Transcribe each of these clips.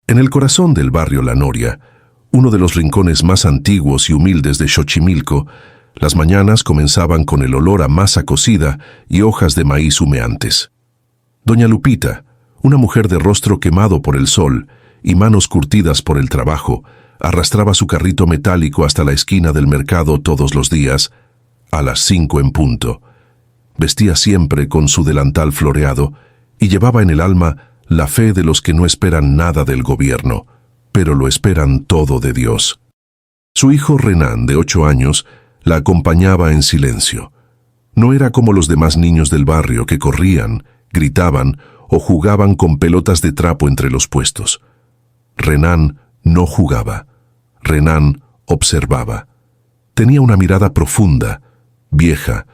En el corazón del barrio La Noria, uno de los rincones más antiguos y humildes de Xochimilco, las mañanas comenzaban con el olor a masa cocida y hojas de maíz humeantes. Doña Lupita, una mujer de rostro quemado por el sol y manos curtidas por el trabajo, arrastraba su carrito metálico hasta la esquina del mercado todos los días, a las 5 en punto. Vestía siempre con su delantal floreado y llevaba en el alma la fe de los que no esperan nada del gobierno, pero lo esperan todo de Dios. Su hijo Renan, de 8 años, la acompañaba en silencio. No era como los demás niños del barrio que corrían, gritaban o jugaban con pelotas de trapo entre los puestos. Renan no jugaba. Renan observaba. Tenía una mirada profunda, vieja,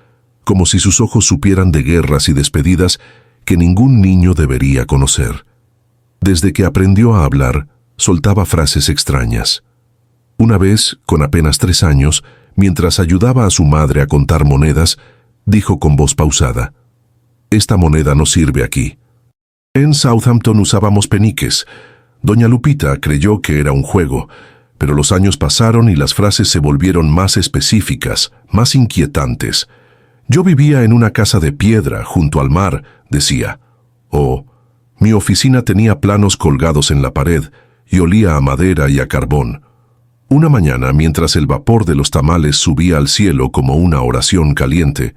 como si sus ojos supieran de guerras y despedidas que ningún niño debería conocer. Desde que aprendió a hablar, soltaba frases extrañas. Una vez, con apenas 3 años, mientras ayudaba a su madre a contar monedas, dijo con voz pausada: «Esta moneda no sirve aquí». En Southampton usábamos peniques. Doña Lupita creyó que era un juego, pero los años pasaron y las frases se volvieron más específicas, más inquietantes. «Yo vivía en una casa de piedra junto al mar», decía. O «Mi oficina tenía planos colgados en la pared y olía a madera y a carbón». Una mañana, mientras el vapor de los tamales subía al cielo como una oración caliente,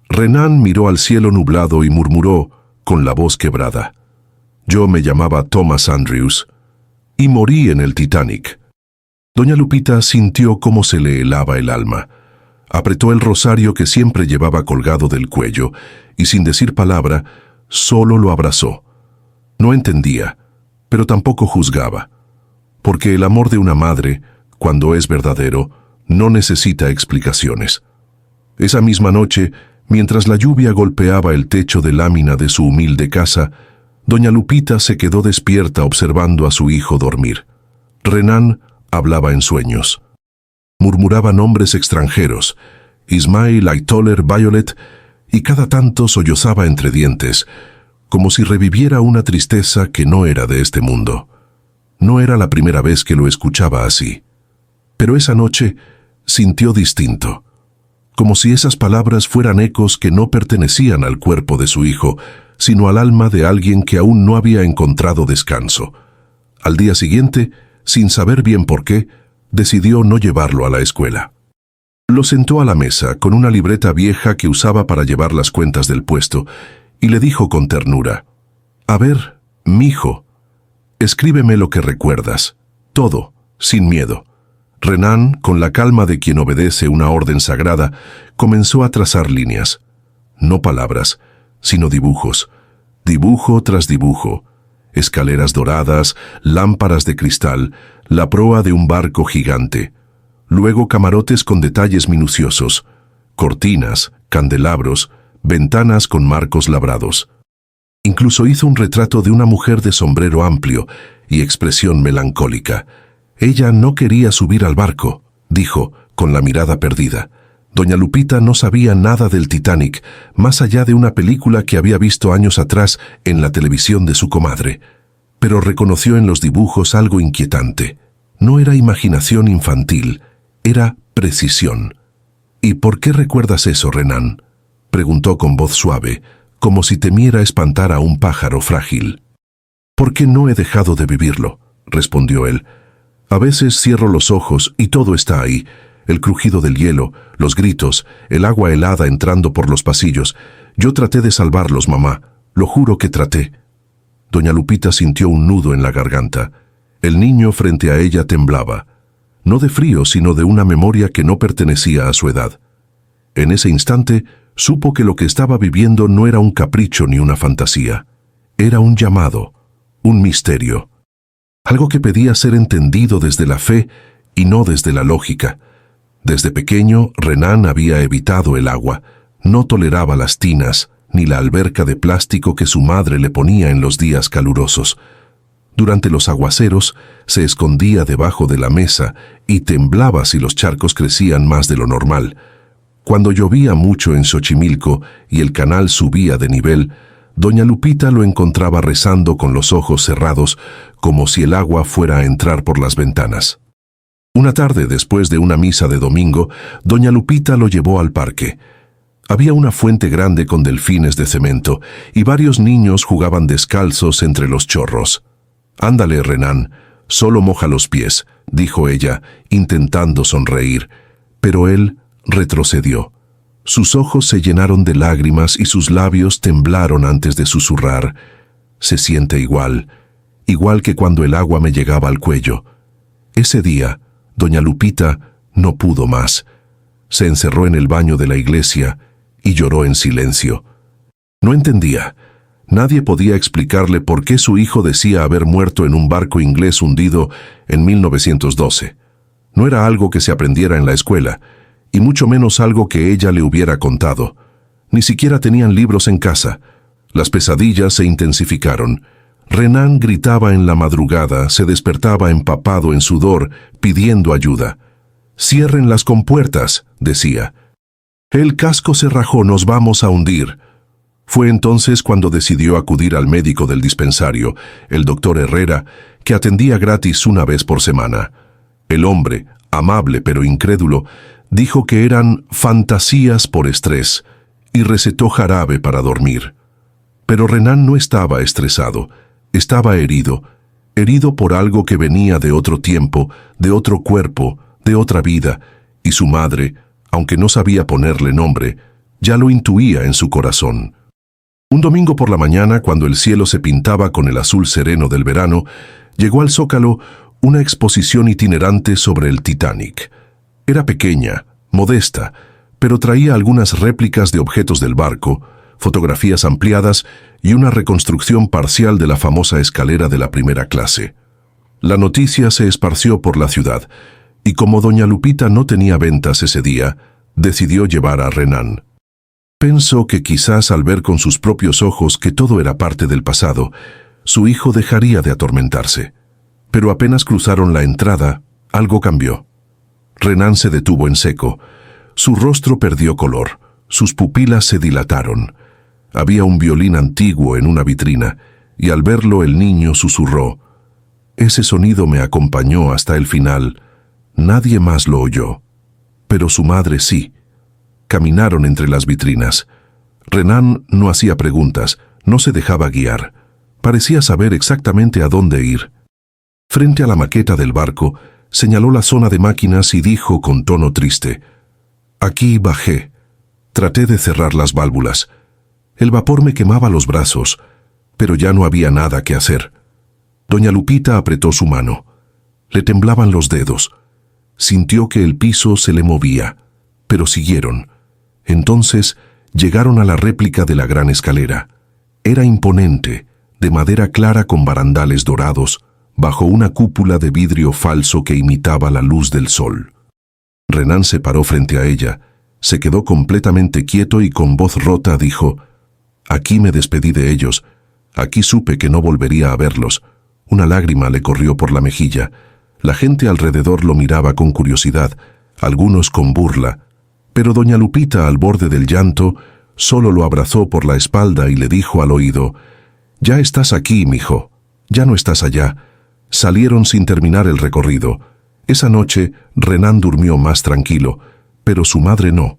Renan miró al cielo nublado y murmuró, con la voz quebrada: «Yo me llamaba Thomas Andrews y morí en el Titanic». Doña Lupita sintió cómo se le helaba el alma. Apretó el rosario que siempre llevaba colgado del cuello y, sin decir palabra, solo lo abrazó. No entendía, pero tampoco juzgaba, porque el amor de una madre, cuando es verdadero, no necesita explicaciones. Esa misma noche, mientras la lluvia golpeaba el techo de lámina de su humilde casa, doña Lupita se quedó despierta observando a su hijo dormir. Renan hablaba en sueños. Murmuraba nombres extranjeros: Ismail, Aitoler, Violet, y cada tanto sollozaba entre dientes, como si reviviera una tristeza que no era de este mundo. No era la primera vez que lo escuchaba así. Pero esa noche sintió distinto, como si esas palabras fueran ecos que no pertenecían al cuerpo de su hijo, sino al alma de alguien que aún no había encontrado descanso. Al día siguiente, sin saber bien por qué, decidió no llevarlo a la escuela. Lo sentó a la mesa con una libreta vieja que usaba para llevar las cuentas del puesto y le dijo con ternura: «A ver, mijo, escríbeme lo que recuerdas, todo, sin miedo». Renan, con la calma de quien obedece una orden sagrada, comenzó a trazar líneas. No palabras, sino dibujos. Dibujo tras dibujo. Escaleras doradas, lámparas de cristal, la proa de un barco gigante. Luego camarotes con detalles minuciosos. Cortinas, candelabros, ventanas con marcos labrados. Incluso hizo un retrato de una mujer de sombrero amplio y expresión melancólica. «Ella no quería subir al barco», dijo, con la mirada perdida. Doña Lupita no sabía nada del Titanic, más allá de una película que había visto años atrás en la televisión de su comadre. Pero reconoció en los dibujos algo inquietante. No era imaginación infantil, era precisión. «¿Y por qué recuerdas eso, Renan?», preguntó con voz suave, como si temiera espantar a un pájaro frágil. «¿Por qué no he dejado de vivirlo?», respondió él. «A veces cierro los ojos y todo está ahí. El crujido del hielo, los gritos, el agua helada entrando por los pasillos. Yo traté de salvarlos, mamá. Lo juro que traté». Doña Lupita sintió un nudo en la garganta. El niño frente a ella temblaba. No de frío, sino de una memoria que no pertenecía a su edad. En ese instante, supo que lo que estaba viviendo no era un capricho ni una fantasía. Era un llamado, un misterio. Algo que pedía ser entendido desde la fe y no desde la lógica. Desde pequeño, Renan había evitado el agua. No toleraba las tinas, ni la alberca de plástico que su madre le ponía en los días calurosos. Durante los aguaceros, se escondía debajo de la mesa y temblaba si los charcos crecían más de lo normal. Cuando llovía mucho en Xochimilco y el canal subía de nivel, doña Lupita lo encontraba rezando con los ojos cerrados, como si el agua fuera a entrar por las ventanas. Una tarde, después de una misa de domingo, doña Lupita lo llevó al parque. Había una fuente grande con delfines de cemento y varios niños jugaban descalzos entre los chorros. «Ándale, Renan, solo moja los pies», dijo ella, intentando sonreír, pero él retrocedió. Sus ojos se llenaron de lágrimas y sus labios temblaron antes de susurrar: «Se siente igual, igual que cuando el agua me llegaba al cuello». Ese día, doña Lupita no pudo más. Se encerró en el baño de la iglesia y lloró en silencio. No entendía. Nadie podía explicarle por qué su hijo decía haber muerto en un barco inglés hundido en 1912. No era algo que se aprendiera en la escuela, y mucho menos algo que ella le hubiera contado. Ni siquiera tenían libros en casa. Las pesadillas se intensificaron. Renan gritaba en la madrugada, se despertaba empapado en sudor, pidiendo ayuda. «Cierren las compuertas», decía. «El casco se rajó, nos vamos a hundir». Fue entonces cuando decidió acudir al médico del dispensario, el doctor Herrera, que atendía gratis una vez por semana. El hombre, amable pero incrédulo, dijo que eran fantasías por estrés y recetó jarabe para dormir. Pero Renan no estaba estresado, estaba herido por algo que venía de otro tiempo, de otro cuerpo, de otra vida, y su madre, aunque no sabía ponerle nombre, ya lo intuía en su corazón. Un domingo por la mañana, cuando el cielo se pintaba con el azul sereno del verano, llegó al Zócalo una exposición itinerante sobre el Titanic. Era pequeña, modesta, pero traía algunas réplicas de objetos del barco, fotografías ampliadas y una reconstrucción parcial de la famosa escalera de la primera clase. La noticia se esparció por la ciudad, y como doña Lupita no tenía ventas ese día, decidió llevar a Renan. Pensó que quizás al ver con sus propios ojos que todo era parte del pasado, su hijo dejaría de atormentarse. Pero apenas cruzaron la entrada, algo cambió. Renan se detuvo en seco. Su rostro perdió color, sus pupilas se dilataron. Había un violín antiguo en una vitrina, y al verlo el niño susurró: «Ese sonido me acompañó hasta el final. Nadie más lo oyó, pero su madre sí». Caminaron entre las vitrinas. Renan no hacía preguntas, no se dejaba guiar. Parecía saber exactamente a dónde ir. Frente a la maqueta del barco, señaló la zona de máquinas y dijo con tono triste: «Aquí bajé. Traté de cerrar las válvulas. El vapor me quemaba los brazos, pero ya no había nada que hacer». Doña Lupita apretó su mano. Le temblaban los dedos. Sintió que el piso se le movía, pero siguieron. Entonces llegaron a la réplica de la gran escalera. Era imponente, de madera clara con barandales dorados, bajo una cúpula de vidrio falso que imitaba la luz del sol. Renan se paró frente a ella, se quedó completamente quieto y con voz rota dijo: «Aquí me despedí de ellos, aquí supe que no volvería a verlos». Una lágrima le corrió por la mejilla. La gente alrededor lo miraba con curiosidad, algunos con burla, pero doña Lupita, al borde del llanto, solo lo abrazó por la espalda y le dijo al oído: «Ya estás aquí, mijo, ya no estás allá». Salieron sin terminar el recorrido. Esa noche, Renan durmió más tranquilo, pero su madre no,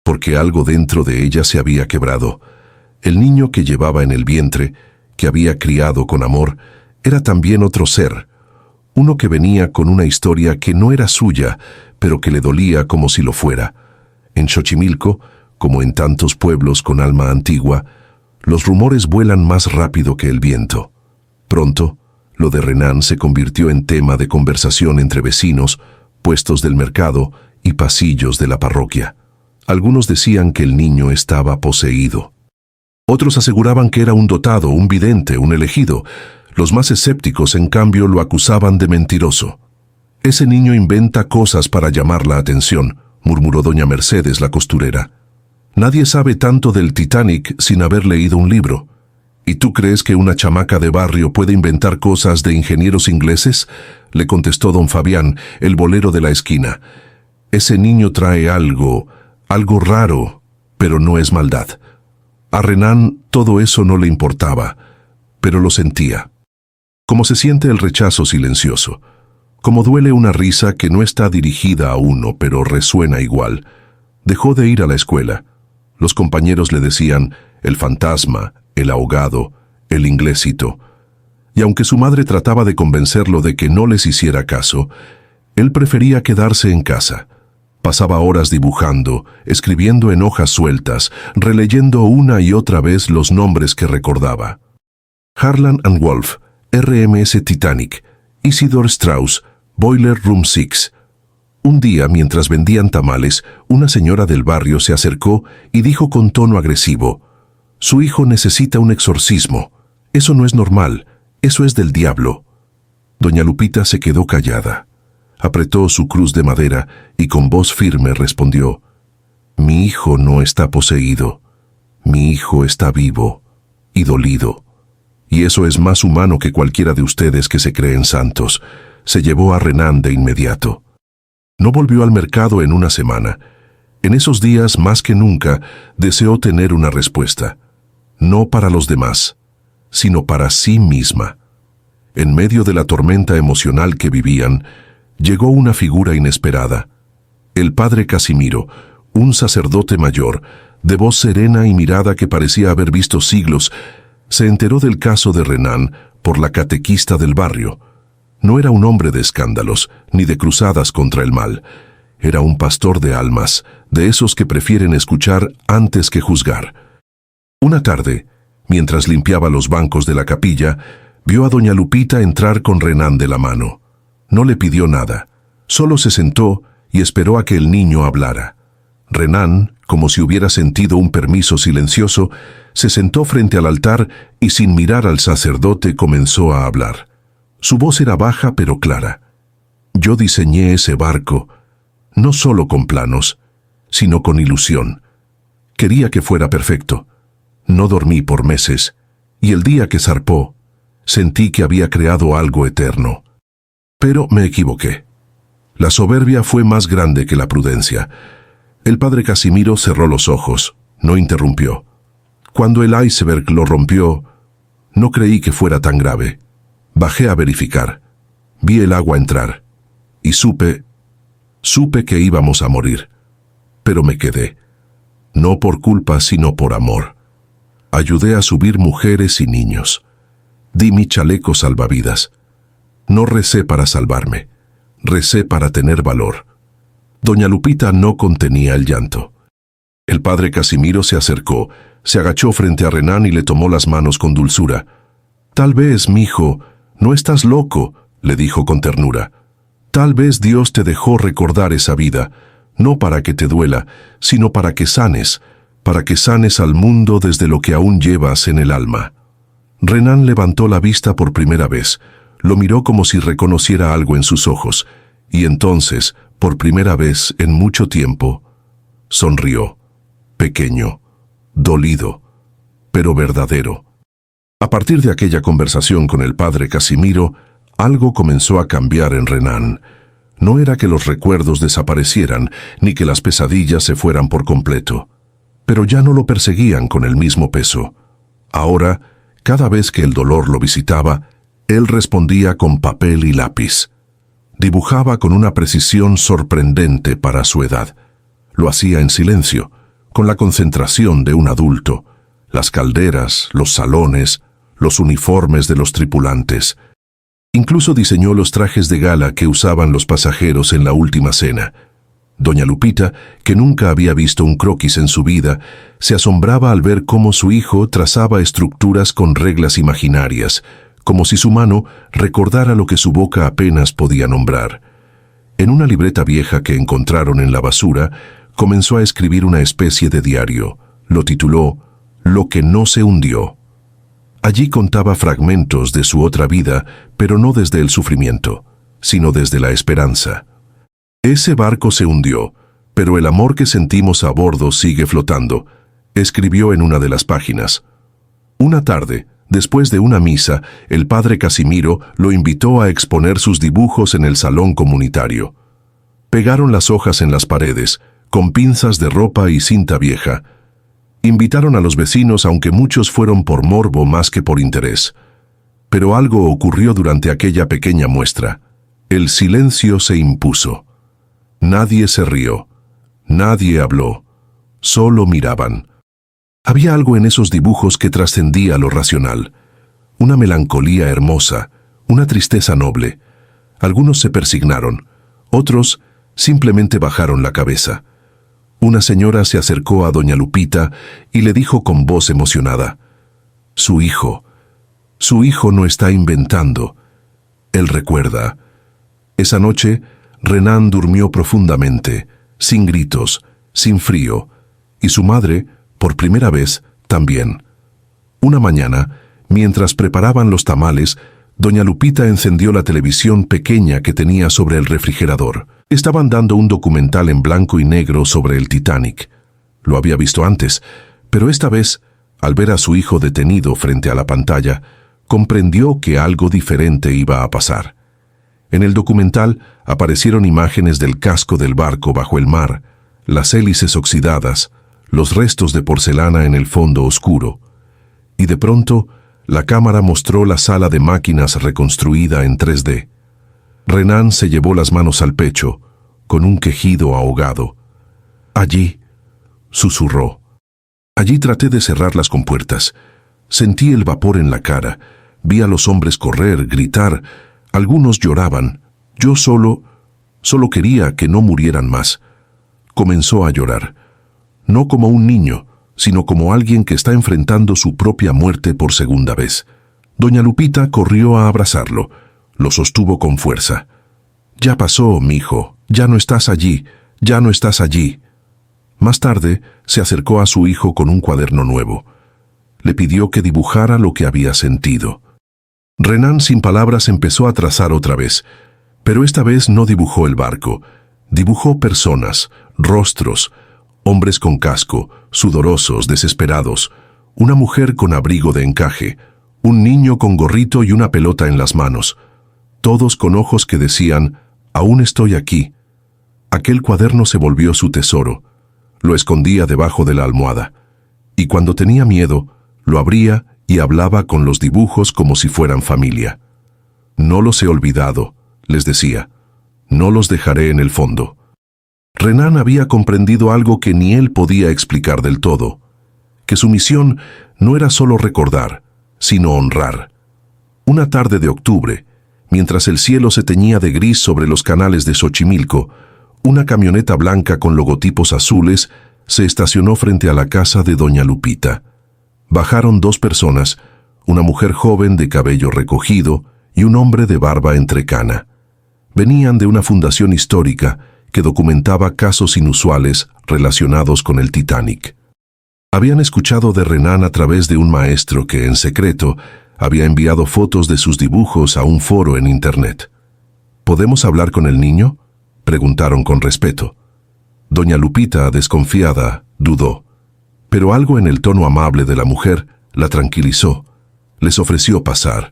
porque algo dentro de ella se había quebrado. El niño que llevaba en el vientre, que había criado con amor, era también otro ser, uno que venía con una historia que no era suya, pero que le dolía como si lo fuera. En Xochimilco, como en tantos pueblos con alma antigua, los rumores vuelan más rápido que el viento. Pronto, lo de Renan se convirtió en tema de conversación entre vecinos, puestos del mercado y pasillos de la parroquia. Algunos decían que el niño estaba poseído. Otros aseguraban que era un dotado, un vidente, un elegido. Los más escépticos, en cambio, lo acusaban de mentiroso. «Ese niño inventa cosas para llamar la atención», murmuró doña Mercedes, la costurera. «Nadie sabe tanto del Titanic sin haber leído un libro. ¿Y tú crees que una chamaca de barrio puede inventar cosas de ingenieros ingleses?», le contestó don Fabián, el bolero de la esquina. «Ese niño trae algo raro, pero no es maldad». A Renan todo eso no le importaba, pero lo sentía. Como se siente el rechazo silencioso, como duele una risa que no está dirigida a uno, pero resuena igual. Dejó de ir a la escuela. Los compañeros le decían el fantasma, el ahogado, el inglésito. Y aunque su madre trataba de convencerlo de que no les hiciera caso, él prefería quedarse en casa. Pasaba horas dibujando, escribiendo en hojas sueltas, releyendo una y otra vez los nombres que recordaba. Harlan and Wolff, RMS Titanic, Isidor Strauss, Boiler Room 6. Un día, mientras vendían tamales, una señora del barrio se acercó y dijo con tono agresivo: «Su hijo necesita un exorcismo. Eso no es normal, eso es del diablo». Doña Lupita se quedó callada. Apretó su cruz de madera y con voz firme respondió: «Mi hijo no está poseído. Mi hijo está vivo y dolido. Y eso es más humano que cualquiera de ustedes que se creen santos». Se llevó a Renan de inmediato. No volvió al mercado en una semana. En esos días, más que nunca, deseó tener una respuesta. No para los demás, sino para sí misma. En medio de la tormenta emocional que vivían, llegó una figura inesperada. El padre Casimiro, un sacerdote mayor, de voz serena y mirada que parecía haber visto siglos, se enteró del caso de Renan por la catequista del barrio. No era un hombre de escándalos, ni de cruzadas contra el mal. Era un pastor de almas, de esos que prefieren escuchar antes que juzgar. Una tarde, mientras limpiaba los bancos de la capilla, vio a doña Lupita entrar con Renan de la mano. No le pidió nada, solo se sentó y esperó a que el niño hablara. Renan, como si hubiera sentido un permiso silencioso, se sentó frente al altar y sin mirar al sacerdote comenzó a hablar. Su voz era baja pero clara. «Yo diseñé ese barco, no solo con planos, sino con ilusión. Quería que fuera perfecto. No dormí por meses, y el día que zarpó, sentí que había creado algo eterno. Pero me equivoqué. La soberbia fue más grande que la prudencia». El padre Casimiro cerró los ojos, no interrumpió. Cuando el iceberg lo rompió, no creí que fuera tan grave. Bajé a verificar. Vi el agua entrar. Y supe que íbamos a morir. Pero me quedé. No por culpa, sino por amor. Ayudé a subir mujeres y niños. Di mi chaleco salvavidas. No recé para salvarme. Recé para tener valor. Doña Lupita no contenía el llanto. El padre Casimiro se acercó, se agachó frente a Renan y le tomó las manos con dulzura. «Tal vez, mijo, no estás loco», le dijo con ternura. «Tal vez Dios te dejó recordar esa vida, no para que te duela, sino para que sanes al mundo desde lo que aún llevas en el alma». Renan levantó la vista por primera vez, lo miró como si reconociera algo en sus ojos, y entonces, por primera vez en mucho tiempo, sonrió, pequeño, dolido, pero verdadero. A partir de aquella conversación con el padre Casimiro, algo comenzó a cambiar en Renan. No era que los recuerdos desaparecieran, ni que las pesadillas se fueran por completo, pero ya no lo perseguían con el mismo peso. Ahora, cada vez que el dolor lo visitaba, él respondía con papel y lápiz. Dibujaba con una precisión sorprendente para su edad. Lo hacía en silencio, con la concentración de un adulto. Las calderas, los salones, los uniformes de los tripulantes. Incluso diseñó los trajes de gala que usaban los pasajeros en la última cena. Doña Lupita, que nunca había visto un croquis en su vida, se asombraba al ver cómo su hijo trazaba estructuras con reglas imaginarias, como si su mano recordara lo que su boca apenas podía nombrar. En una libreta vieja que encontraron en la basura, comenzó a escribir una especie de diario. Lo tituló «Lo que no se hundió». Allí contaba fragmentos de su otra vida, pero no desde el sufrimiento, sino desde la esperanza. «Ese barco se hundió, pero el amor que sentimos a bordo sigue flotando», escribió en una de las páginas. Una tarde, después de una misa, el padre Casimiro lo invitó a exponer sus dibujos en el salón comunitario. Pegaron las hojas en las paredes, con pinzas de ropa y cinta vieja. Invitaron a los vecinos, aunque muchos fueron por morbo más que por interés. Pero algo ocurrió durante aquella pequeña muestra. El silencio se impuso. Nadie se rió. Nadie habló. Solo miraban. Había algo en esos dibujos que trascendía lo racional. Una melancolía hermosa, una tristeza noble. Algunos se persignaron, otros simplemente bajaron la cabeza. Una señora se acercó a doña Lupita y le dijo con voz emocionada: Su hijo no está inventando. Él recuerda. Esa noche, Renan durmió profundamente, sin gritos, sin frío, y su madre, por primera vez, también. Una mañana, mientras preparaban los tamales, doña Lupita encendió la televisión pequeña que tenía sobre el refrigerador. Estaban dando un documental en blanco y negro sobre el Titanic. Lo había visto antes, pero esta vez, al ver a su hijo detenido frente a la pantalla, comprendió que algo diferente iba a pasar. En el documental aparecieron imágenes del casco del barco bajo el mar, las hélices oxidadas, los restos de porcelana en el fondo oscuro. Y de pronto, la cámara mostró la sala de máquinas reconstruida en 3D. Renan se llevó las manos al pecho, con un quejido ahogado. Allí, susurró. Allí traté de cerrar las compuertas. Sentí el vapor en la cara. Vi a los hombres correr, gritar. Algunos lloraban. Yo solo quería que no murieran más. Comenzó a llorar. No como un niño, sino como alguien que está enfrentando su propia muerte por segunda vez. Doña Lupita corrió a abrazarlo. Lo sostuvo con fuerza. Ya pasó, mijo. Ya no estás allí. Ya no estás allí. Más tarde, se acercó a su hijo con un cuaderno nuevo. Le pidió que dibujara lo que había sentido. Renan, sin palabras, empezó a trazar otra vez. Pero esta vez no dibujó el barco. Dibujó personas, rostros, hombres con casco, sudorosos, desesperados, una mujer con abrigo de encaje, un niño con gorrito y una pelota en las manos, todos con ojos que decían: «Aún estoy aquí». Aquel cuaderno se volvió su tesoro. Lo escondía debajo de la almohada. Y cuando tenía miedo, lo abría y hablaba con los dibujos como si fueran familia. «No los he olvidado», les decía. «No los dejaré en el fondo». Renan había comprendido algo que ni él podía explicar del todo, que su misión no era solo recordar, sino honrar. Una tarde de octubre, mientras el cielo se teñía de gris sobre los canales de Xochimilco, una camioneta blanca con logotipos azules se estacionó frente a la casa de doña Lupita. Bajaron dos personas, una mujer joven de cabello recogido y un hombre de barba entrecana. Venían de una fundación histórica que documentaba casos inusuales relacionados con el Titanic. Habían escuchado de Renan a través de un maestro que, en secreto, había enviado fotos de sus dibujos a un foro en Internet. «¿Podemos hablar con el niño?», preguntaron con respeto. Doña Lupita, desconfiada, dudó. Pero algo en el tono amable de la mujer la tranquilizó. Les ofreció pasar.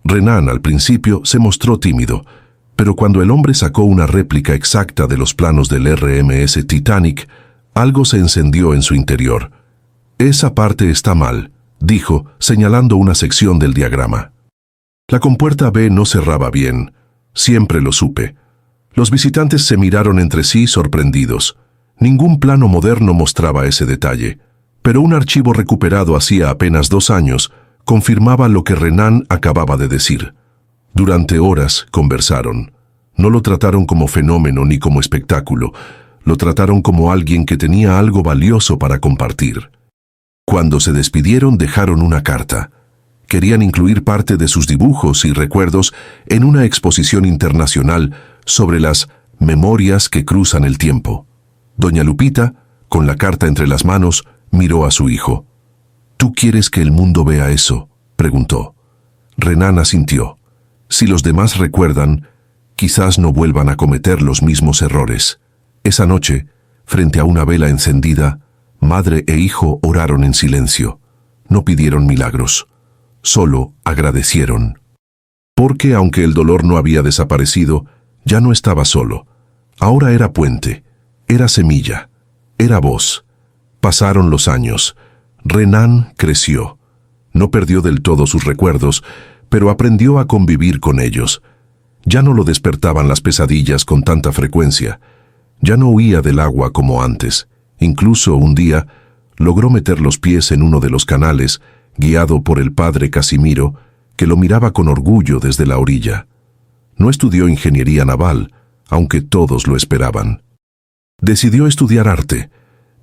Renan, al principio, se mostró tímido, pero cuando el hombre sacó una réplica exacta de los planos del RMS Titanic, algo se encendió en su interior. «Esa parte está mal», dijo, señalando una sección del diagrama. La compuerta B no cerraba bien. Siempre lo supe. Los visitantes se miraron entre sí sorprendidos. Ningún plano moderno mostraba ese detalle, pero un archivo recuperado hacía apenas 2 años confirmaba lo que Renan acababa de decir. Durante horas conversaron. No lo trataron como fenómeno ni como espectáculo. Lo trataron como alguien que tenía algo valioso para compartir. Cuando se despidieron, dejaron una carta. Querían incluir parte de sus dibujos y recuerdos en una exposición internacional sobre las memorias que cruzan el tiempo. Doña Lupita, con la carta entre las manos, miró a su hijo. «¿Tú quieres que el mundo vea eso?», preguntó. Renan asintió. Si los demás recuerdan, quizás no vuelvan a cometer los mismos errores. Esa noche, frente a una vela encendida, madre e hijo oraron en silencio. No pidieron milagros, solo agradecieron. Porque aunque el dolor no había desaparecido, ya no estaba solo. Ahora era puente, era semilla, era voz. Pasaron los años. Renan creció. No perdió del todo sus recuerdos, pero aprendió a convivir con ellos. Ya no lo despertaban las pesadillas con tanta frecuencia. Ya no huía del agua como antes. Incluso un día logró meter los pies en uno de los canales, guiado por el padre Casimiro, que lo miraba con orgullo desde la orilla. No estudió ingeniería naval, aunque todos lo esperaban. Decidió estudiar arte,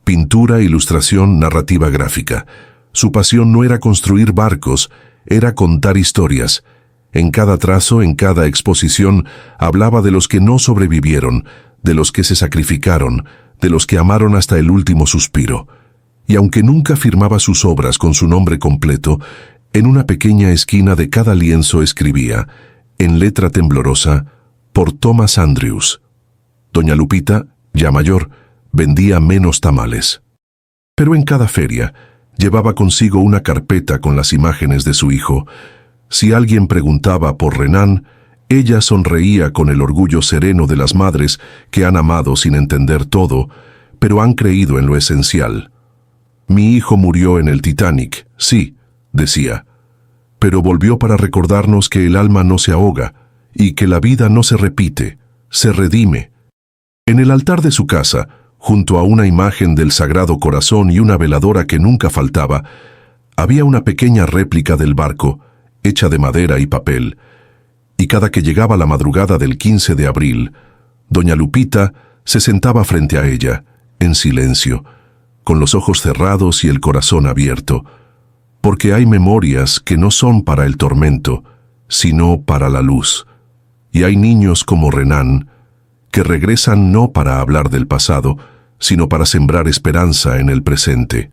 pintura, ilustración, narrativa gráfica. Su pasión no era construir barcos, era contar historias. En cada trazo, en cada exposición, hablaba de los que no sobrevivieron, de los que se sacrificaron, de los que amaron hasta el último suspiro. Y aunque nunca firmaba sus obras con su nombre completo, en una pequeña esquina de cada lienzo escribía, en letra temblorosa, por Thomas Andrews. Doña Lupita, ya mayor, vendía menos tamales. Pero en cada feria, llevaba consigo una carpeta con las imágenes de su hijo. Si alguien preguntaba por Renan, ella sonreía con el orgullo sereno de las madres que han amado sin entender todo, pero han creído en lo esencial. Mi hijo murió en el Titanic, sí, decía, pero volvió para recordarnos que el alma no se ahoga y que la vida no se repite, se redime. En el altar de su casa, junto a una imagen del Sagrado Corazón y una veladora que nunca faltaba, había una pequeña réplica del barco, hecha de madera y papel, y cada que llegaba la madrugada del 15 de abril, doña Lupita se sentaba frente a ella, en silencio, con los ojos cerrados y el corazón abierto, porque hay memorias que no son para el tormento, sino para la luz. Y hay niños como Renan, que regresan no para hablar del pasado, sino para sembrar esperanza en el presente.